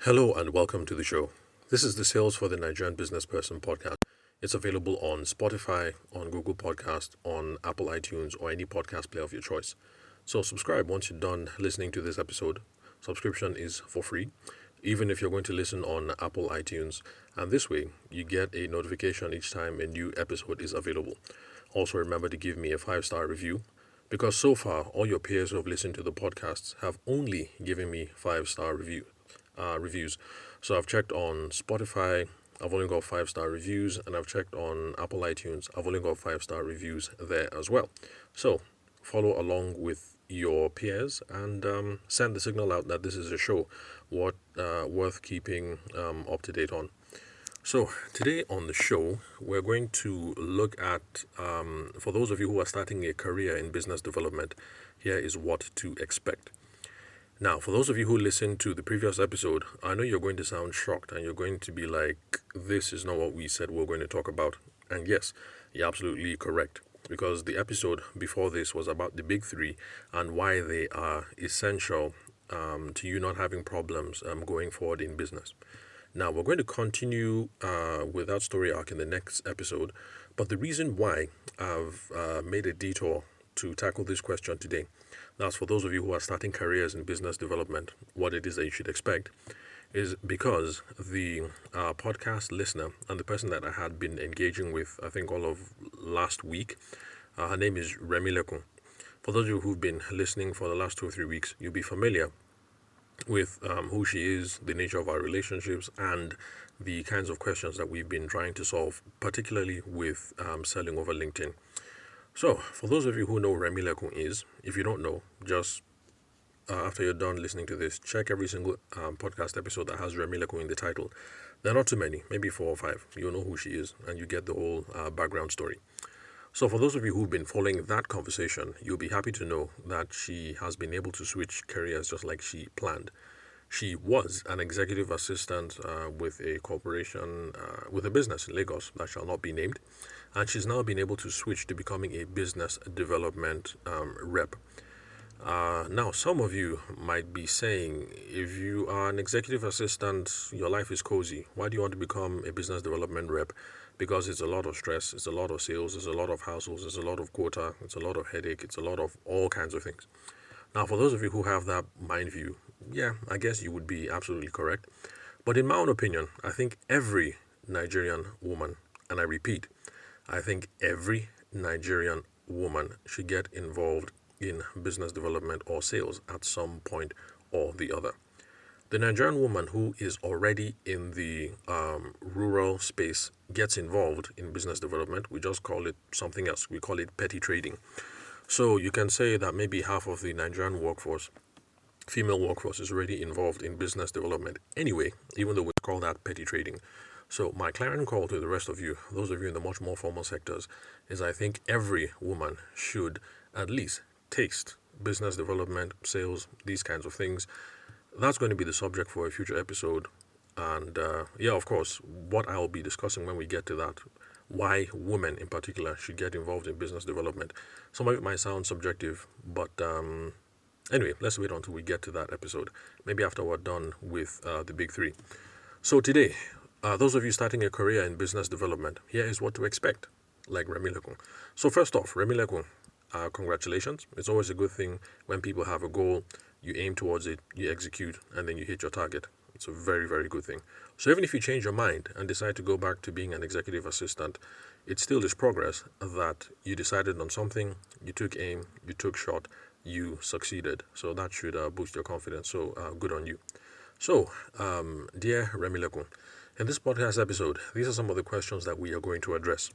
Hello and welcome to the show. This is the Sales for the Nigerian Business Person podcast. It's available on Spotify, on Google Podcast, on Apple iTunes, or any podcast player of your choice. So subscribe once you're done listening to this episode. Subscription is for free, even if you're going to listen on Apple iTunes. And this way, you get a notification each time a new episode is available. Also, remember to give me a 5-star review, because so far, all your peers who have listened to the podcasts have only given me 5-star reviews. So I've checked on Spotify, I've only got 5-star reviews, and I've checked on Apple iTunes, I've only got 5-star reviews there as well. So follow along with your peers and send the signal out that this is a show worth keeping up to date on. So today on the show, we're going to look at, for those of you who are starting a career in business development, here is what to expect. Now, for those of you who listened to the previous episode, I know you're going to sound shocked and you're going to be like, this is not what we said we're going to talk about. And yes, you're absolutely correct, because the episode before this was about the big three and why they are essential to you not having problems going forward in business. Now, we're going to continue with that story arc in the next episode, but the reason why I've made a detour to tackle this question today, that's for those of you who are starting careers in business development, what it is that you should expect, is because the podcast listener and the person that I had been engaging with, I think all of last week, her name is Remi Lekun. For those of you who've been listening for the last 2 or 3 weeks, you'll be familiar with who she is, the nature of our relationships, and the kinds of questions that we've been trying to solve, particularly with selling over LinkedIn. So, for those of you who know Remi Lekun is, if you don't know, just after you're done listening to this, check every single podcast episode that has Remi Lekun in the title. There are not too many, maybe 4 or 5. You'll know who she is, and you get the whole background story. So for those of you who've been following that conversation, you'll be happy to know that she has been able to switch careers just like she planned. She was an executive assistant with a corporation, with a business in Lagos that shall not be named, and she's now been able to switch to becoming a business development rep. Now, some of you might be saying, if you are an executive assistant, your life is cozy. Why do you want to become a business development rep? Because it's a lot of stress, it's a lot of sales, it's a lot of households, it's a lot of quota, it's a lot of headache, it's a lot of all kinds of things. Now, for those of you who have that mind view, yeah, I guess you would be absolutely correct. But in my own opinion, I think every Nigerian woman, and I repeat, I think every Nigerian woman should get involved in business development or sales at some point or the other. The Nigerian woman who is already in the rural space gets involved in business development. We just call it something else. We call it petty trading. So you can say that maybe half of the Nigerian workforce, female workforce, is already involved in business development anyway, even though we call that petty trading. So my clarion call to the rest of you, those of you in the much more formal sectors, is I think every woman should at least taste business development, sales, these kinds of things. That's going to be the subject for a future episode. And of course, what I'll be discussing when we get to that, why women in particular should get involved in business development. Some of it might sound subjective, but anyway, let's wait until we get to that episode. Maybe after we're done with the big three. So today, those of you starting a career in business development, here is what to expect, like Remi Lekun. So first off, Remi Lekun, congratulations. It's always a good thing when people have a goal, you aim towards it, you execute, and then you hit your target. It's a very, very good thing. So even if you change your mind and decide to go back to being an executive assistant, it still is progress that you decided on something, you took aim, you took shot, you succeeded. So that should boost your confidence. So good on you. So, dear Remi Lekun, in this podcast episode, these are some of the questions that we are going to address.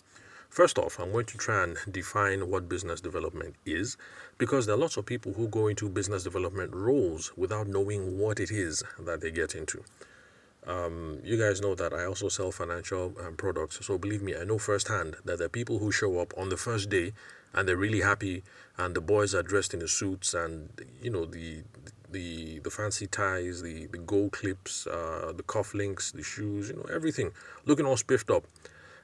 First off, I'm going to try and define what business development is, because there are lots of people who go into business development roles without knowing what it is that they get into. You guys know that I also sell financial products, so believe me, I know firsthand that there are people who show up on the first day and they're really happy, and the boys are dressed in the suits and the fancy ties, the gold clips, the cufflinks, the shoes, everything looking all spiffed up.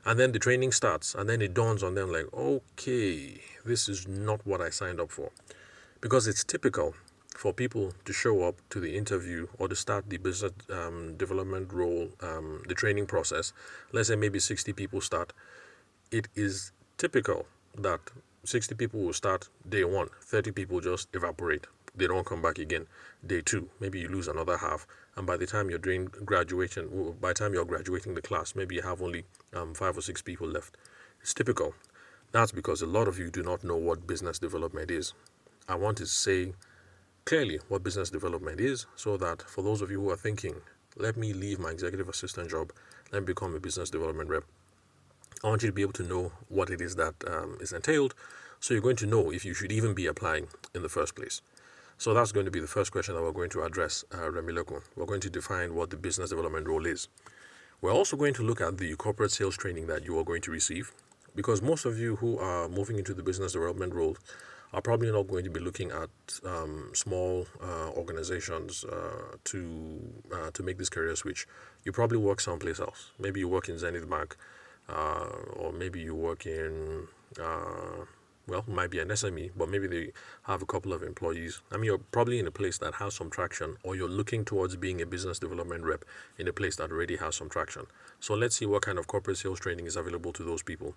And then the training starts, and then it dawns on them like, okay, this is not what I signed up for. Because it's typical for people to show up to the interview or to start the business development role, the training process, let's say maybe 60 people start, it is typical that 60 people will start day one, 30 people just evaporate. They don't come back again. Day two, maybe you lose another half. And by the time you're doing graduation, by the time you're graduating the class, maybe you have only 5 or 6 people left. It's typical. That's because a lot of you do not know what business development is. I want to say clearly what business development is so that for those of you who are thinking, let me leave my executive assistant job, let me become a business development rep. I want you to be able to know what it is that is entailed, so you're going to know if you should even be applying in the first place. So that's going to be the first question that we're going to address, Remileko. We're going to define what the business development role is. We're also going to look at the corporate sales training that you are going to receive, because most of you who are moving into the business development role are probably not going to be looking at small organizations to make this career switch. You probably work someplace else. Maybe you work in Zenith Bank, or maybe you work in, it might be an SME, but maybe they have a couple of employees. I mean, you're probably in a place that has some traction, or you're looking towards being a business development rep in a place that already has some traction. So let's see what kind of corporate sales training is available to those people.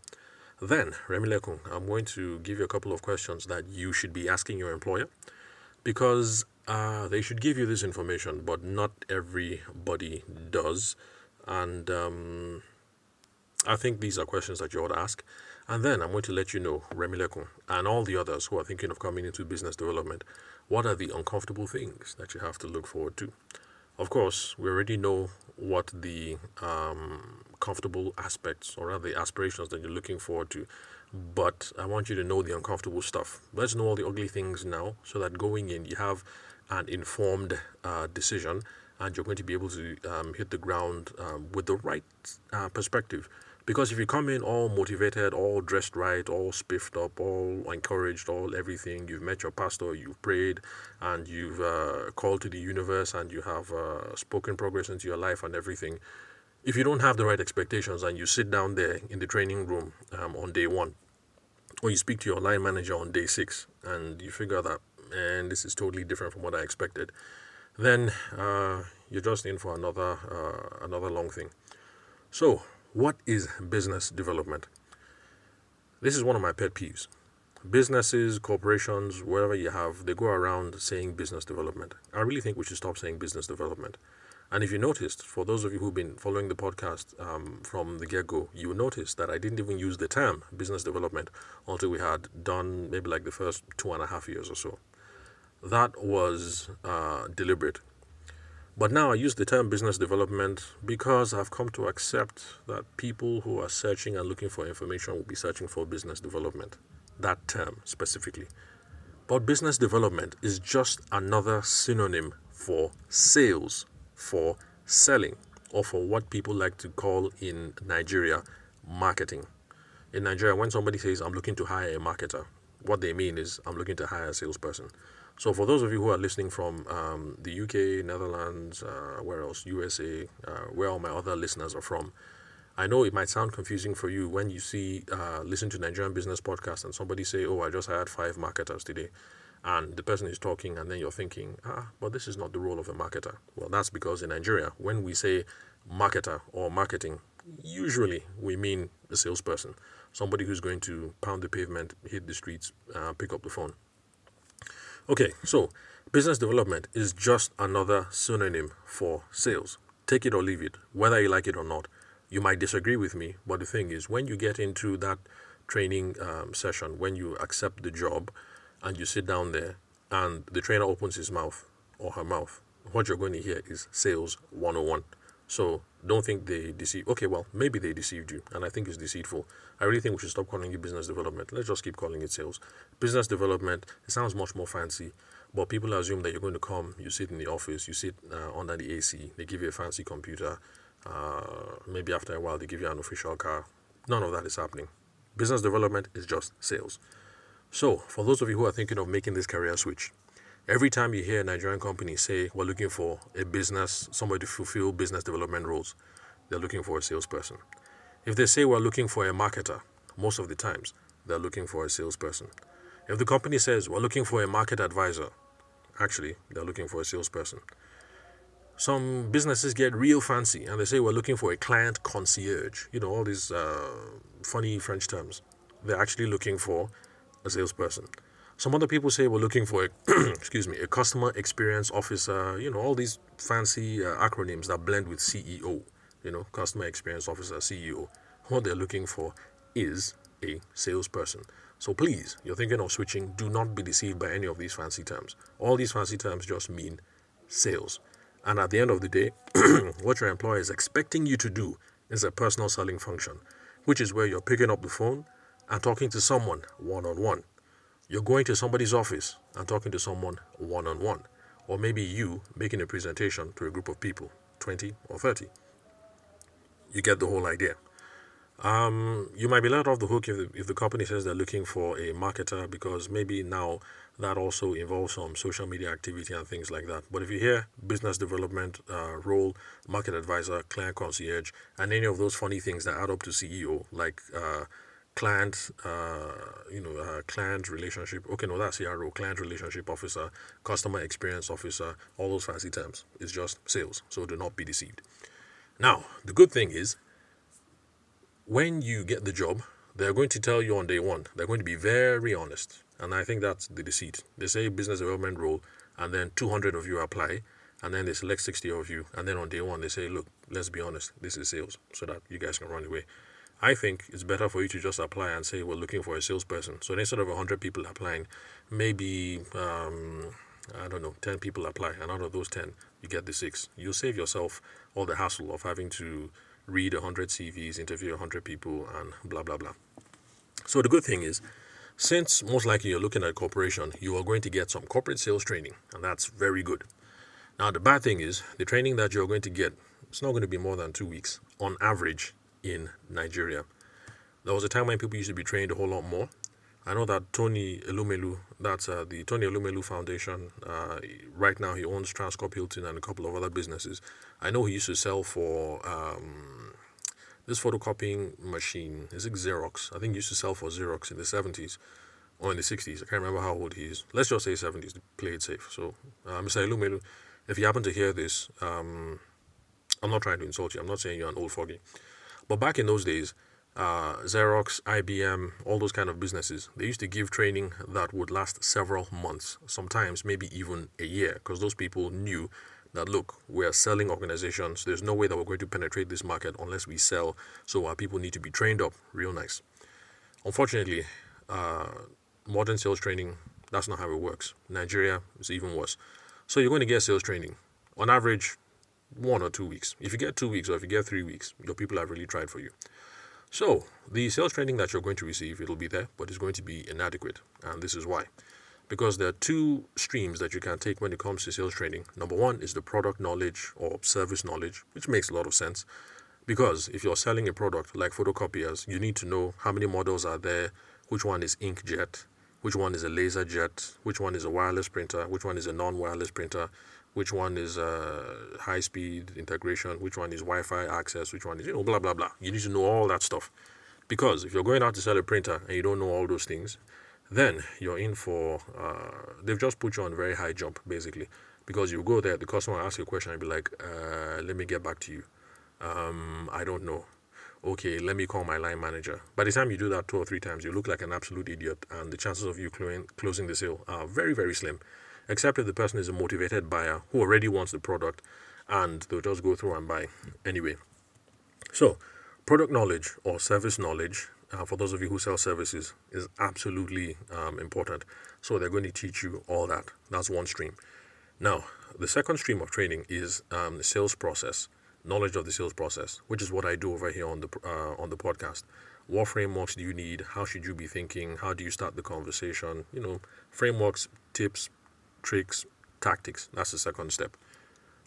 Then, Remileko, I'm going to give you a couple of questions that you should be asking your employer, because they should give you this information, but not everybody does. And I think these are questions that you ought to ask. And then I'm going to let you know, Remileko, and all the others who are thinking of coming into business development, what are the uncomfortable things that you have to look forward to. Of course, we already know what the comfortable aspects or rather the aspirations that you're looking forward to, but I want you to know the uncomfortable stuff. Let's know all the ugly things now, so that going in you have an informed decision, and you're going to be able to hit the ground with the right perspective. Because if you come in all motivated, all dressed right, all spiffed up, all encouraged, all everything, you've met your pastor, you've prayed, and you've called to the universe, and you have spoken progress into your life and everything. If you don't have the right expectations and you sit down there in the training room on day one, or you speak to your line manager on day 6, and you figure that, man, this is totally different from what I expected, then you're just in for another long thing. So, what is business development? This is one of my pet peeves. Businesses, corporations, wherever you have, they go around saying business development. I really think we should stop saying business development. And if you noticed, for those of you who've been following the podcast from the get-go, you will notice that I didn't even use the term business development until we had done maybe like the first 2.5 years or so. That was deliberate. But now I use the term business development because I've come to accept that people who are searching and looking for information will be searching for business development, that term specifically. But business development is just another synonym for sales, for selling, or for what people like to call in Nigeria, marketing. In Nigeria, when somebody says, I'm looking to hire a marketer, what they mean is, I'm looking to hire a salesperson. So for those of you who are listening from the UK, Netherlands, where else, USA, where all my other listeners are from, I know it might sound confusing for you when you listen to Nigerian Business Podcast and somebody say, I just hired 5 marketers today. And the person is talking and then you're thinking, but this is not the role of a marketer. Well, that's because in Nigeria, when we say marketer or marketing, usually we mean a salesperson, somebody who's going to pound the pavement, hit the streets, pick up the phone. Okay, so business development is just another synonym for sales. Take it or leave it, whether you like it or not. You might disagree with me, but the thing is, when you get into that training session, when you accept the job and you sit down there and the trainer opens his mouth or her mouth, what you're going to hear is sales 101. So don't think they deceive. Okay, well, maybe they deceived you, and I think it's deceitful. I really think we should stop calling it business development. Let's just keep calling it sales. Business development, it sounds much more fancy, but people assume that you're going to come, you sit in the office, you sit under the AC, they give you a fancy computer, maybe after a while they give you an official car. None of that is happening. Business development is just sales. So, for those of you who are thinking of making this career switch, every time you hear a Nigerian company say, we're looking for somebody to fulfill business development roles, they're looking for a salesperson. If they say we're looking for a marketer, most of the times, they're looking for a salesperson. If the company says we're looking for a market advisor, Actually, they're looking for a salesperson. Some businesses get real fancy and they say we're looking for a client concierge. All these funny French terms. They're actually looking for a salesperson. Some other people say we're looking for a customer experience officer. All these fancy acronyms that blend with CEO. Customer experience officer, CEO. What they're looking for is a salesperson. So please, you're thinking of switching, do not be deceived by any of these fancy terms. All these fancy terms just mean sales. And at the end of the day, what your employer is expecting you to do is a personal selling function, which is where you're picking up the phone and talking to someone one-on-one. You're going to somebody's office and talking to someone one-on-one. Or maybe you making a presentation to a group of people, 20 or 30. You get the whole idea. You might be let off the hook if the company says they're looking for a marketer, because maybe now that also involves some social media activity and things like that. But if you hear business development role, market advisor, client concierge, and any of those funny things that add up to CEO, like client, client relationship. Okay, no, that's CRO, client relationship officer, customer experience officer, all those fancy terms. It's just sales. So do not be deceived. Now, the good thing is, when you get the job, they're going to tell you on day one. They're going to be very honest. And I think that's the deceit. They say business development role, and then 200 of you apply, and then they select 60 of you. And then on day one, they say, look, let's be honest, this is sales, so that you guys can run away. I think it's better for you to just apply and say, we're looking for a salesperson. So instead of 100 people applying, maybe, 10 people apply. And out of those 10, you get the 6. You'll save yourself all the hassle of having to read 100 CVs, interview 100 people, and blah, blah, blah. So the good thing is, since most likely you're looking at a corporation, you are going to get some corporate sales training, and that's very good. Now, the bad thing is, the training that you're going to get, it's not going to be more than 2 weeks, on average, in Nigeria. There was a time when people used to be trained a whole lot more. I know that Tony Elumelu, that's the Tony Elumelu Foundation. Right now, he owns Transcorp Hilton and a couple of other businesses. I know he used to sell for this photocopying machine. Is it Xerox? I think he used to sell for Xerox in the 70s or in the 60s. I can't remember how old he is. Let's just say 70s to play it safe. So, Mr. Elumelu, if you happen to hear this, I'm not trying to insult you. I'm not saying you're an old fogey. But back in those days, Xerox, IBM, all those kind of businesses, they used to give training that would last several months, sometimes maybe even a year, because those people knew that, look, we're selling organizations. There's no way that we're going to penetrate this market unless we sell. So our people need to be trained up real nice. Unfortunately, modern sales training, that's not how it works. Nigeria is even worse. So you're going to get sales training. On average, 1 or 2 weeks. If you get 2 weeks or if you get 3 weeks, your people have really tried for you. So the sales training that you're going to receive, it'll be there, but it's going to be inadequate. And this is why. Because there are 2 streams that you can take when it comes to sales training. Number 1 is the product knowledge or service knowledge, which makes a lot of sense. Because if you're selling a product like photocopiers, you need to know how many models are there, which one is inkjet, which one is a laser jet, which one is a wireless printer, which one is a non-wireless printer, which one is high-speed integration, which one is Wi-Fi access, which one is, blah, blah, blah. You need to know all that stuff. Because if you're going out to sell a printer and you don't know all those things, then you're in for, they've just put you on a very high jump, basically. Because you go there, the customer asks you a question and be like, let me get back to you. I don't know. Okay, let me call my line manager. By the time you do that 2 or 3 times, you look like an absolute idiot, and the chances of you closing the sale are very, very slim. Except if the person is a motivated buyer who already wants the product and they'll just go through and buy anyway. So, product knowledge or service knowledge, for those of you who sell services, is absolutely important. So they're going to teach you all that. That's one stream. Now, the second stream of training is the sales process, knowledge of the sales process, which is what I do over here on the podcast. What frameworks do you need? How should you be thinking? How do you start the conversation? Frameworks, tips, tricks, tactics. That's the second step.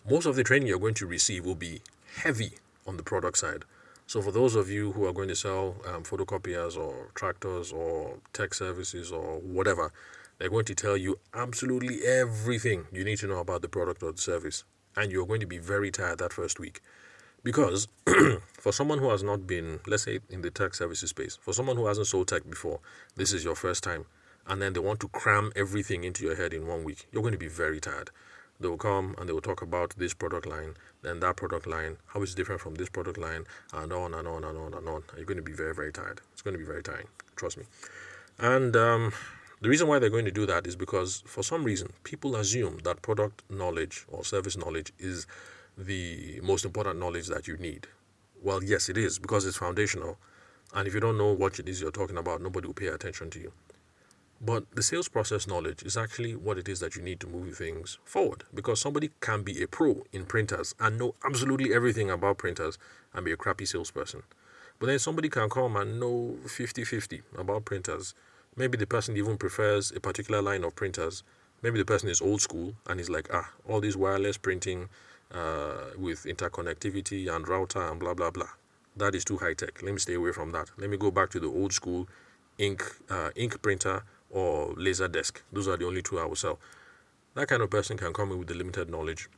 Most of the training you're going to receive will be heavy on the product side. So for those of you who are going to sell photocopiers or tractors or tech services or whatever, they're going to tell you absolutely everything you need to know about the product or the service. And you're going to be very tired that first week. Because for someone who has not been, let's say, in the tech services space, for someone who hasn't sold tech before, this is your first time. and then they want to cram everything into your head in 1 week, you're going to be very tired. They will come and they will talk about this product line, then that product line, how it's different from this product line, and on and on and on and on. You're going to be very, very tired. It's going to be very tiring. Trust me. And the reason why they're going to do that is because for some reason, people assume that product knowledge or service knowledge is the most important knowledge that you need. Well, yes, it is, because it's foundational. And if you don't know what it is you're talking about, nobody will pay attention to you. But the sales process knowledge is actually what it is that you need to move things forward, because somebody can be a pro in printers and know absolutely everything about printers and be a crappy salesperson. But then somebody can come and know 50-50 about printers. Maybe the person even prefers a particular line of printers. Maybe the person is old school and is like, all this wireless printing with interconnectivity and router and blah, blah, blah. That is too high tech. Let me stay away from that. Let me go back to the old school ink printer or laser desk. Those are the only two I will sell. That kind of person can come in with the limited knowledge,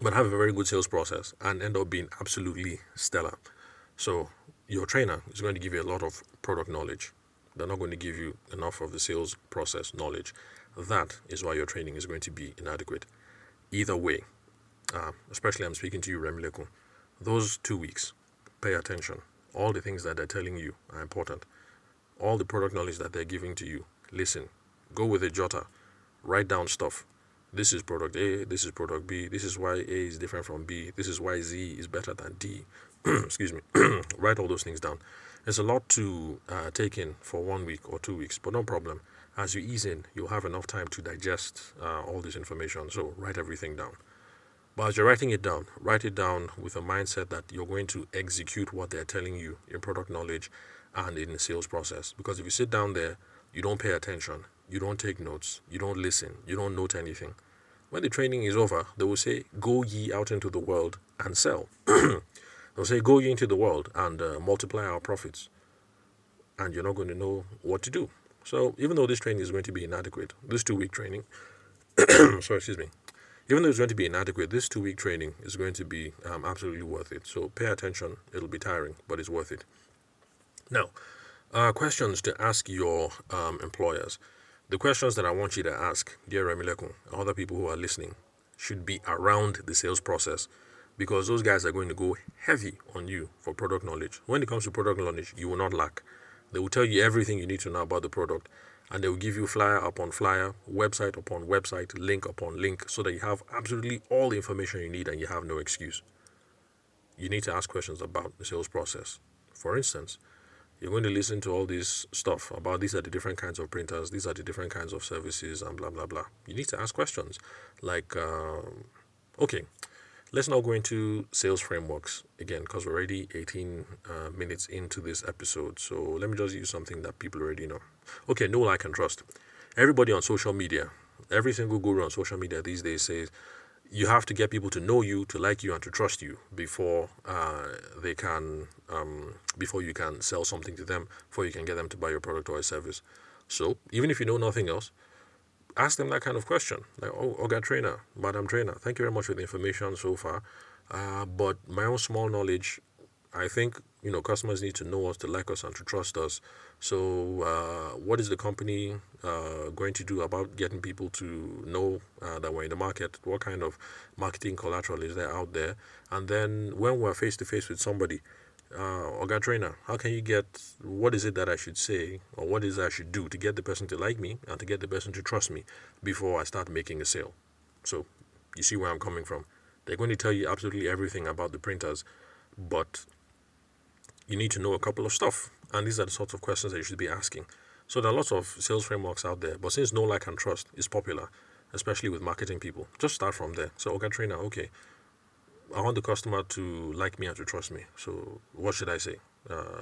but have a very good sales process and end up being absolutely stellar. So your trainer is going to give you a lot of product knowledge. They're not going to give you enough of the sales process knowledge. That is why your training is going to be inadequate. Either way, especially I'm speaking to you, Remileko, those 2 weeks, pay attention. All the things that they're telling you are important. All the product knowledge that they're giving to you, listen. Go with a jotter. Write down stuff. This is product A, this is product B, this is why A is different from B, this is why Z is better than D. Excuse me. Write all those things down. There's a lot to take in for 1 week or 2 weeks, but no problem. As you ease in, you'll have enough time to digest all this information, so write everything down. But as you're writing it down, write it down with a mindset that you're going to execute what they're telling you in product knowledge and in the sales process. Because if you sit down there, you don't pay attention, you don't take notes, you don't listen, you don't note anything. When the training is over, they will say, go ye out into the world and sell. They'll say, go ye into the world and multiply our profits. And you're not going to know what to do. So even though this training is going to be inadequate, this 2 week training, even though it's going to be inadequate, this 2 week training is going to be absolutely worth it. So pay attention. It'll be tiring, but it's worth it. Now, questions to ask your employers. The questions that I want you to ask, dear Remileko, and other people who are listening, should be around the sales process, because those guys are going to go heavy on you for product knowledge. When it comes to product knowledge, you will not lack. They will tell you everything you need to know about the product, and they will give you flyer upon flyer, website upon website, link upon link, so that you have absolutely all the information you need and you have no excuse. You need to ask questions about the sales process. For instance, you're going to listen to all this stuff about these are the different kinds of printers, these are the different kinds of services, and blah, blah, blah. You need to ask questions like, okay, let's now go into sales frameworks again, because we're already 18 minutes into this episode. So let me just use something that people already know. Okay, know, like, and trust. Everybody on social media, every single guru on social media these days says you have to get people to know you, to like you, and to trust you before before you can sell something to them, before you can get them to buy your product or a service. So even if you know nothing else, ask them that kind of question. Like, Oga Trainer, Madam Trainer, thank you very much for the information so far. But my own small knowledge, I think, customers need to know us, to like us, and to trust us. So what is the company going to do about getting people to know that we're in the market? What kind of marketing collateral is there out there? And then when we're face-to-face with somebody, Oga Trainer, how can you what is it that I should say, or what is it I should do to get the person to like me and to get the person to trust me before I start making a sale? So you see where I'm coming from. They're going to tell you absolutely everything about the printers, but you need to know a couple of stuff. And these are the sorts of questions that you should be asking. So there are lots of sales frameworks out there, but since know, like, and trust is popular, especially with marketing people, just start from there. So, okay, Trainer, okay, I want the customer to like me and to trust me. So what should I say?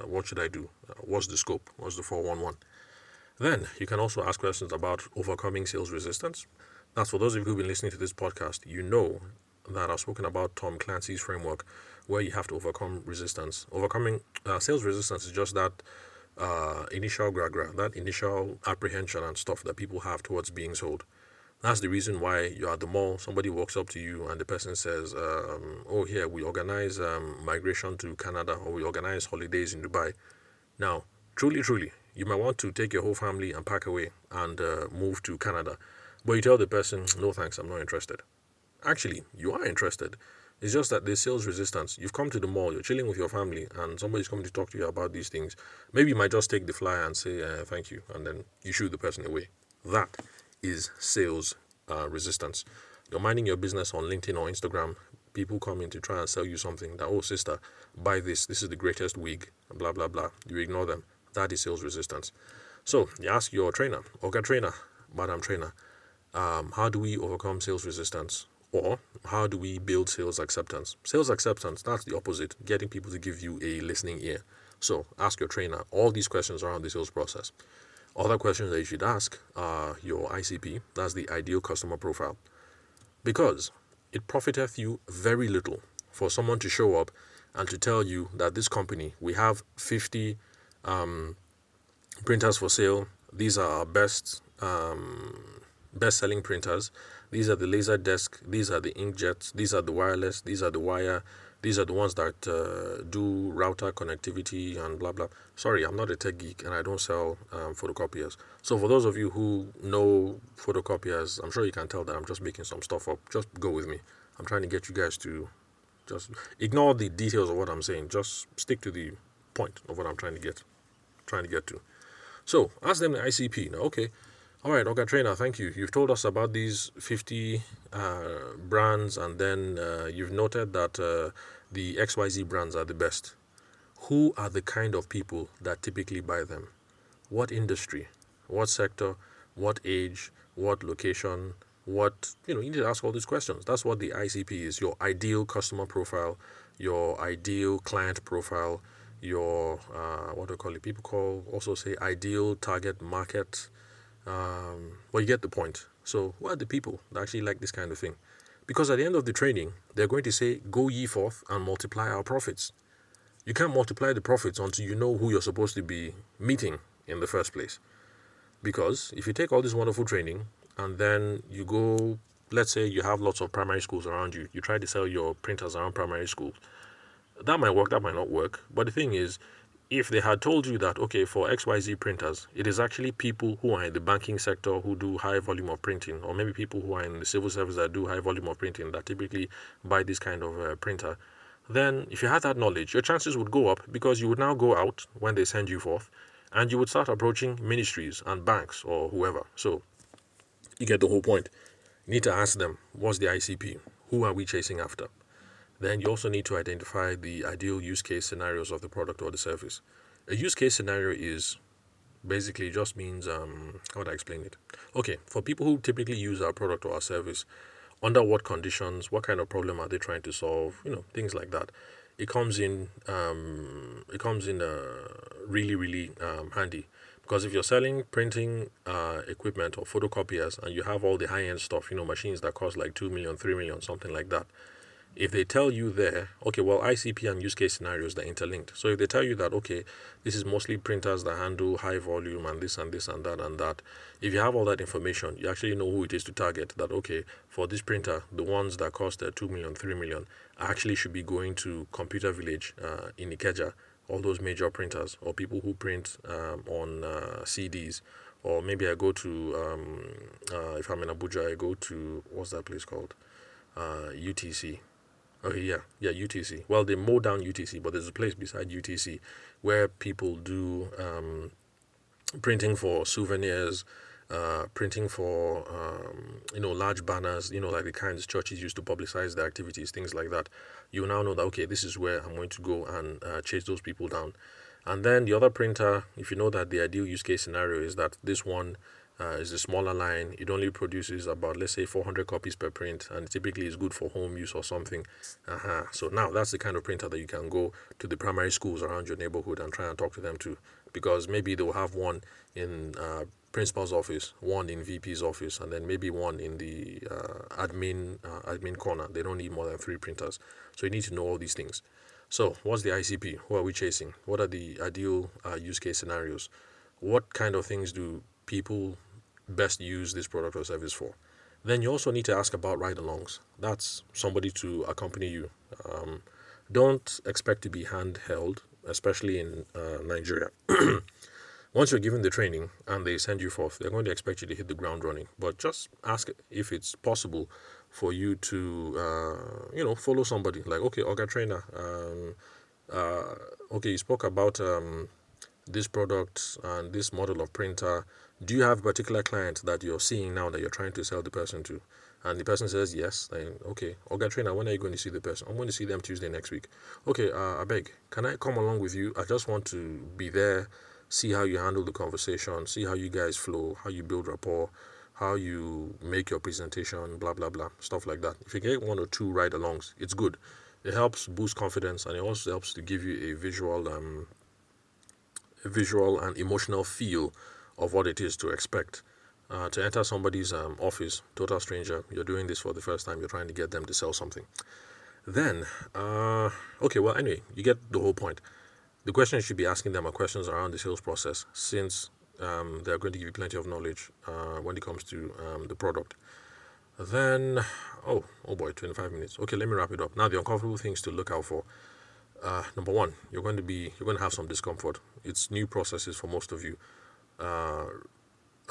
What should I do? What's the scope? What's the 411? Then you can also ask questions about overcoming sales resistance. That's for those of you who've been listening to this podcast, you know that I've spoken about Tom Clancy's framework, where you have to overcome resistance. Overcoming sales resistance is just that initial gra-gra, that initial apprehension and stuff that people have towards being sold. That's the reason why you're at the mall, somebody walks up to you and the person says, here, we organize migration to Canada, or we organize holidays in Dubai. Now, truly, You might want to take your whole family and pack away and move to Canada. But you tell the person, no thanks, I'm not interested. Actually, you are interested. It's just that there's sales resistance. You've come to the mall, you're chilling with your family, and somebody's coming to talk to you about these things. Maybe you might just take the flyer and say, thank you, and then you shoo the person away. That is sales resistance. You're minding your business on LinkedIn or Instagram. People come in to try and sell you something that, oh, sister, buy this. This is the greatest wig, blah, blah, blah. You ignore them. That is sales resistance. So you ask your trainer, okay, trainer, madam trainer, how do we overcome sales resistance? Or how do we build sales acceptance? Sales acceptance, that's the opposite, getting people to give you a listening ear. So ask your trainer all these questions around the sales process. Other questions that you should ask are your ICP, that's the ideal customer profile. Because it profiteth you very little for someone to show up and to tell you that this company, we have 50 printers for sale. These are our best-selling printers. These are the laser desk. These are the inkjets. These are the wireless. These are the wire. These are the ones that do router connectivity and blah blah. Sorry, I'm not a tech geek and I don't sell photocopiers. So for those of you who know photocopiers, I'm sure you can tell that I'm just making some stuff up. Just go with me. I'm trying to get you guys to just ignore the details of what I'm saying. Just stick to the point of what I'm trying to get to. So ask them the ICP. Now, okay, all right, okay, trainer, thank you. You've told us about these 50 brands, and then you've noted that the XYZ brands are the best. Who are the kind of people that typically buy them? What industry? What sector? What age? What location? You need to ask all these questions. That's what the ICP is, your ideal customer profile, your ideal client profile, your, what do you call it? People also say ideal target market. Well, you get the point. So, who are the people that actually like this kind of thing? Because at the end of the training, they're going to say, go ye forth and multiply our profits. You can't multiply the profits until you know who you're supposed to be meeting in the first place. Because if you take all this wonderful training and then you go, let's say you have lots of primary schools around you, you try to sell your printers around primary schools. That might work, that might not work. But the thing is, if they had told you that, okay, for XYZ printers, it is actually people who are in the banking sector who do high volume of printing, or maybe people who are in the civil service that do high volume of printing that typically buy this kind of printer, then if you had that knowledge, your chances would go up because you would now go out when they send you forth and you would start approaching ministries and banks or whoever. So you get the whole point. You need to ask them, what's the ICP? Who are we chasing after? Then you also need to identify the ideal use case scenarios of the product or the service. A use case scenario is basically just means, how would I explain it? Okay, for people who typically use our product or our service, under what conditions, what kind of problem are they trying to solve, things like that. It comes in really, really handy. Because if you're selling printing equipment or photocopiers and you have all the high-end stuff, machines that cost like 2 million, 3 million, something like that, if they tell you there, okay, well, ICP and use case scenarios, they're interlinked. So if they tell you that, okay, this is mostly printers that handle high volume and this and this and that and that, if you have all that information, you actually know who it is to target. That, okay, for this printer, the ones that cost 2 million, 3 million, actually should be going to Computer Village in Ikeja, all those major printers, or people who print on CDs. Or maybe I go to, if I'm in Abuja, I go to, what's that place called? UTC. Okay, yeah, UTC. Well, they mow down UTC, but there's a place beside UTC where people do printing for souvenirs, printing for large banners, like the kinds churches used to publicize their activities, things like that. You now know that, okay, this is where I'm going to go and chase those people down. And then the other printer, if you know that the ideal use case scenario is that this one is a smaller line, it only produces about, let's say, 400 copies per print, and typically is good for home use or something. So now that's the kind of printer that you can go to the primary schools around your neighborhood and try and talk to them too, because maybe they'll have one in principal's office, one in VP's office, and then maybe one in the admin corner. They don't need more than 3 printers. So you need to know all these things. So what's the ICP? Who are we chasing? What are the ideal use case scenarios? What kind of things do people best use this product or service for? Then you also need to ask about ride-alongs. That's somebody to accompany you. Don't expect to be handheld, especially in Nigeria. Once you're given the training and they send you forth, they're going to expect you to hit the ground running. But just ask if it's possible for you to, follow somebody. Like, okay, Oga Trainer, okay, you spoke about this product and this model of printer. Do you have a particular client that you're seeing now that you're trying to sell the person to? And the person says yes. Then okay, Oga Trainer, when are you going to see the person? I'm going to see them Tuesday next week. Okay, I beg, can I come along with you? I just want to be there, see how you handle the conversation, see how you guys flow, how you build rapport, how you make your presentation, blah blah blah, stuff like that. If you get one or two ride-alongs, it's good. It helps boost confidence, and it also helps to give you a visual and emotional feel of what it is to expect. To enter somebody's office, total stranger, you're doing this for the first time, you're trying to get them to sell something. Then, okay, well, anyway, you get the whole point. The questions you should be asking them are questions around the sales process, since they're going to give you plenty of knowledge when it comes to the product. Then, oh boy, 25 minutes. Okay, let me wrap it up. Now, the uncomfortable things to look out for. Number one, you're going to have some discomfort. It's new processes for most of you.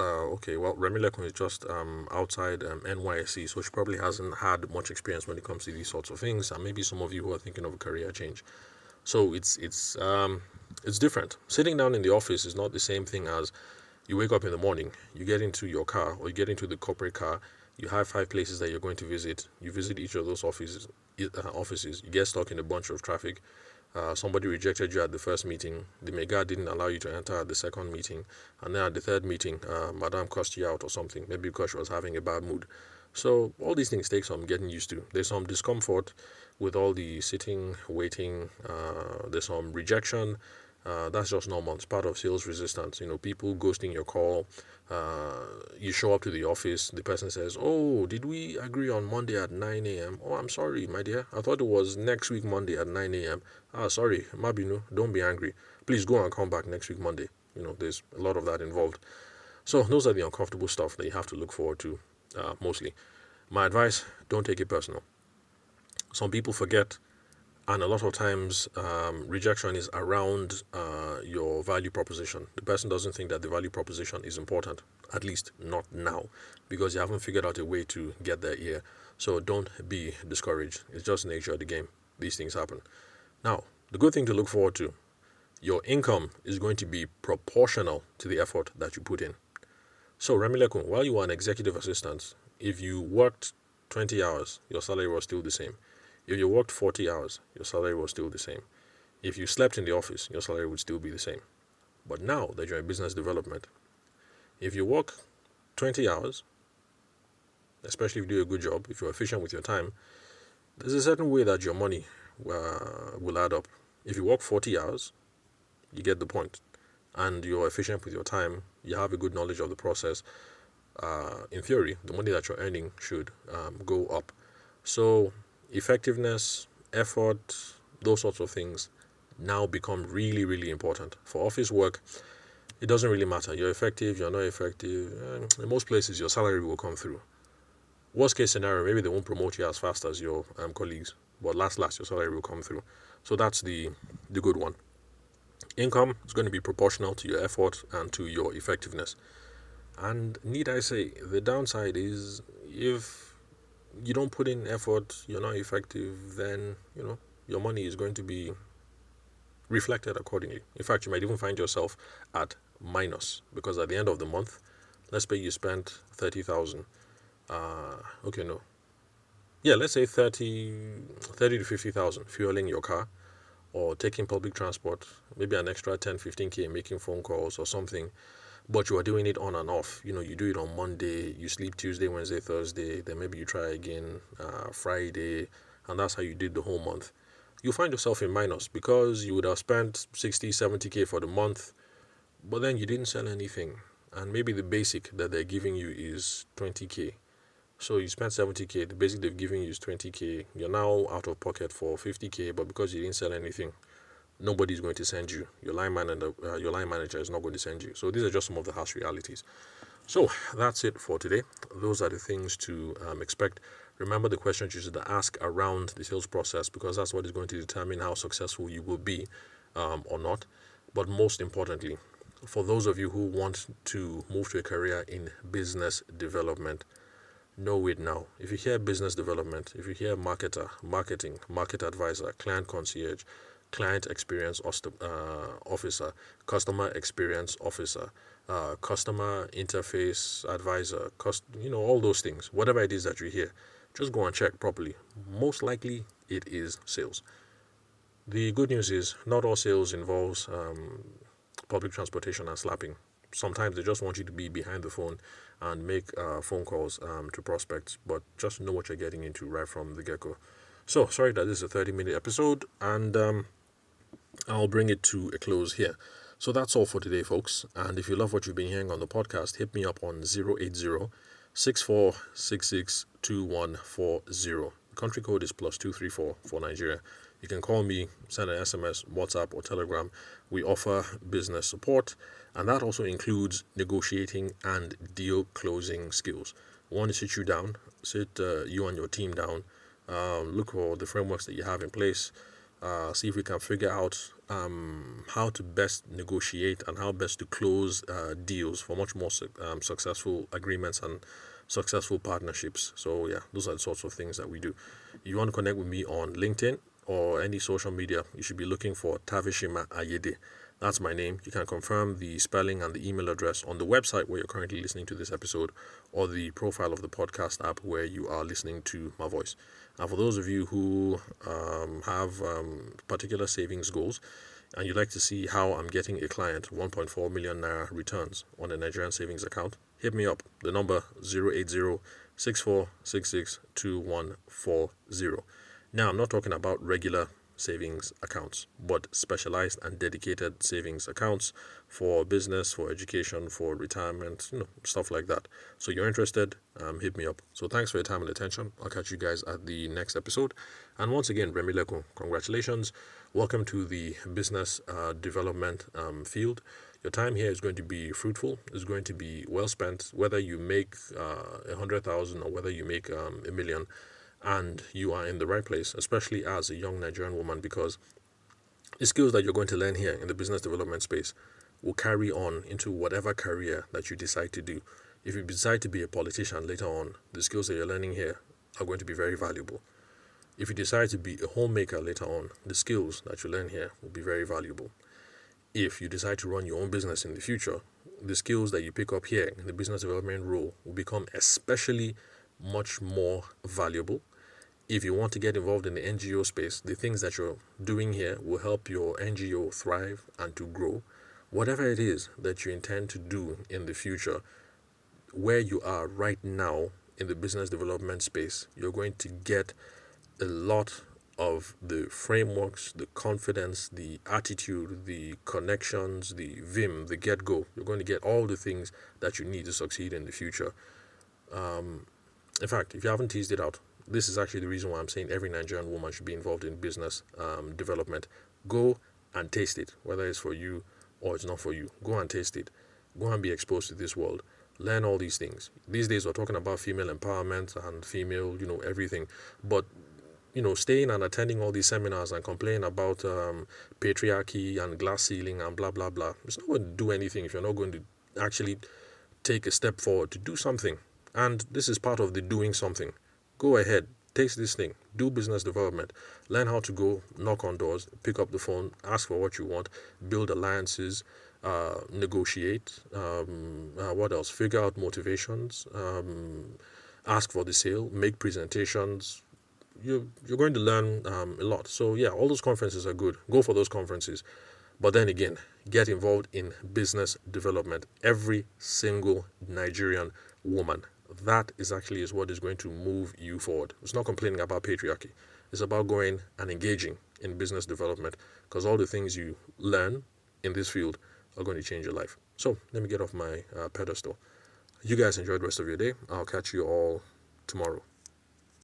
Okay, well, Remilekun is just outside NYSC, so she probably hasn't had much experience when it comes to these sorts of things, and maybe some of you who are thinking of a career change. So it's different. Sitting down in the office is not the same thing as you wake up in the morning, you get into your car or you get into the corporate car, you have 5 places that you're going to visit. You visit each of those offices. You get stuck in a bunch of traffic. Somebody rejected you at the first meeting. The mega didn't allow you to enter at the second meeting, and then at the third meeting, Madame cussed you out or something. Maybe because she was having a bad mood. So all these things take some getting used to. There's some discomfort with all the sitting, waiting. There's some rejection. That's just normal. It's part of sales resistance. People ghosting your call. You show up to the office. The person says, "Oh, did we agree on Monday at 9 a.m.? Oh, I'm sorry, my dear. I thought it was next week Monday at 9 a.m. Ah, sorry, Mabinu. Don't be angry. Please go and come back next week Monday." There's a lot of that involved. So those are the uncomfortable stuff that you have to look forward to, mostly. My advice: don't take it personal. Some people forget, and a lot of times rejection is around your value proposition. The person doesn't think that the value proposition is important, at least not now, because you haven't figured out a way to get their ear. So don't be discouraged. It's just the nature of the game. These things happen. Now, the good thing to look forward to: your income is going to be proportional to the effort that you put in. So, Remilekun, while you were an executive assistant, if you worked 20 hours, your salary was still the same. If you worked 40 hours, your salary was still the same. If you slept in the office, your salary would still be the same. But now that you're in business development, if you work 20 hours, especially if you do a good job, if you're efficient with your time, there's a certain way that your money will add up. If you work 40 hours, you get the point, and you're efficient with your time, you have a good knowledge of the process. In theory, the money that you're earning should go up. So effectiveness, effort, those sorts of things now become really, really important. For office work, it doesn't really matter. You're effective, you're not effective. In most places, your salary will come through. Worst case scenario, maybe they won't promote you as fast as your colleagues, but last, your salary will come through. So that's the good one. Income is going to be proportional to your effort and to your effectiveness. And need I say, the downside is if you don't put in effort, you're not effective, then your money is going to be reflected accordingly. In fact, you might even find yourself at minus, because at the end of the month, let's say you spent 30,000. Okay, no. Yeah, let's say 30 to 50,000 fueling your car or taking public transport, maybe an extra 10, 15K making phone calls or something. But you are doing it on and off. You do it on Monday, you sleep Tuesday, Wednesday, Thursday, then maybe you try again Friday, and that's how you did the whole month. You find yourself in minus because you would have spent 60, 70K for the month, but then you didn't sell anything. And maybe the basic that they're giving you is 20K. So you spent 70K, the basic they've given you is 20K. You're now out of pocket for 50K, but because you didn't sell anything, nobody's going to send you. Your line manager is not going to send you. So these are just some of the harsh realities. So that's it for today. Those are the things to expect. Remember the questions you should ask around the sales process, because that's what is going to determine how successful you will be or not. But most importantly, for those of you who want to move to a career in business development, know it now. If you hear business development, if you hear marketer, marketing, market advisor, client concierge, client experience officer, customer experience officer, customer interface advisor, all those things, whatever it is that you hear, just go and check properly. Most likely it is sales. The good news is not all sales involves public transportation and slapping. Sometimes they just want you to be behind the phone and make phone calls to prospects, but just know what you're getting into right from the get-go. So, sorry that this is a 30-minute episode, and I'll bring it to a close here. So that's all for today, folks. And if you love what you've been hearing on the podcast, hit me up on 080-6466-2140. The country code is +234 for Nigeria. You can call me, send an SMS, WhatsApp, or Telegram. We offer business support, and that also includes negotiating and deal closing skills. I want to sit you down, sit you and your team down, look for the frameworks that you have in place, see if we can figure out how to best negotiate and how best to close deals for much more successful agreements and successful partnerships. So yeah, those are the sorts of things that we do. If you want to connect with me on LinkedIn or any social media, you should be looking for Tavishima Ayede. That's my name. You can confirm the spelling and the email address on the website where you're currently listening to this episode, or the profile of the podcast app where you are listening to my voice. And for those of you who have particular savings goals, and you'd like to see how I'm getting a client 1.4 million naira returns on a Nigerian savings account, hit me up. The number 080-6466-2140. Now, I'm not talking about regular savings accounts, but specialized and dedicated savings accounts for business, for education, for retirement, stuff like that. So you're interested, hit me up. So thanks for your time and attention. I'll catch you guys at the next episode. And once again, Remileko, congratulations. Welcome to the business development field. Your time here is going to be fruitful. It's going to be well spent, whether you make 100,000 or whether you make a million. And you are in the right place, especially as a young Nigerian woman, because the skills that you're going to learn here in the business development space will carry on into whatever career that you decide to do. If you decide to be a politician later on, the skills that you're learning here are going to be very valuable. If you decide to be a homemaker later on, the skills that you learn here will be very valuable. If you decide to run your own business in the future, the skills that you pick up here in the business development role will become especially much more valuable. If you want to get involved in the NGO space, the things that you're doing here will help your NGO thrive and to grow. Whatever it is that you intend to do in the future, where you are right now in the business development space, you're going to get a lot of the frameworks, the confidence, the attitude, the connections, the vim, the get-go. You're going to get all the things that you need to succeed in the future. In fact, if you haven't teased it out, this is actually the reason why I'm saying every Nigerian woman should be involved in business development. Go and taste it, whether it's for you or it's not for you. Go and taste it. Go and be exposed to this world. Learn all these things. These days we're talking about female empowerment and female, everything. But, staying and attending all these seminars and complaining about patriarchy and glass ceiling and blah, blah, blah, it's not going to do anything if you're not going to actually take a step forward to do something. And this is part of the doing something. Go ahead, taste this thing, do business development, learn how to go knock on doors, pick up the phone, ask for what you want, build alliances, negotiate, what else? Figure out motivations, ask for the sale, make presentations. You're going to learn a lot. So yeah, all those conferences are good. Go for those conferences. But then again, get involved in business development. Every single Nigerian woman. That is what is going to move you forward. It's not complaining about patriarchy. It's about going and engaging in business development, because all the things you learn in this field are going to change your life. So let me get off my pedestal. You guys enjoy the rest of your day. I'll catch you all tomorrow.